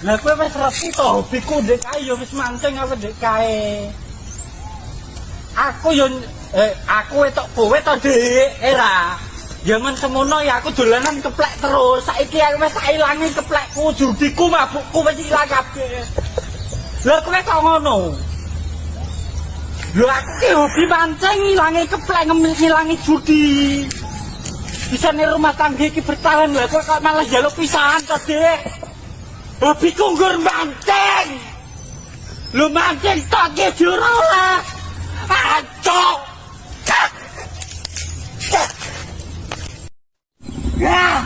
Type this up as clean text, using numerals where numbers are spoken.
Lah kowe wis reti to hobiku ndek kae ya wis mancing aku ndek kae. Aku yo aku etok kowe to, Dik. Era. Jangan semono ya aku dolanan keplek terus. Saiki aku wis tak ilangi keplekku, judiku, mabukku wis ilang kabeh. Lah kowe kok ngono? Lho aku ki hobi mancing ilangi keplek ngilangi judi. Bisa nih rumah tangga iki bertahan lho kok malah njaluk pisahan to, Dik. Hobiku nggur mancing. Lho mancing tok ki jero lah. Acok.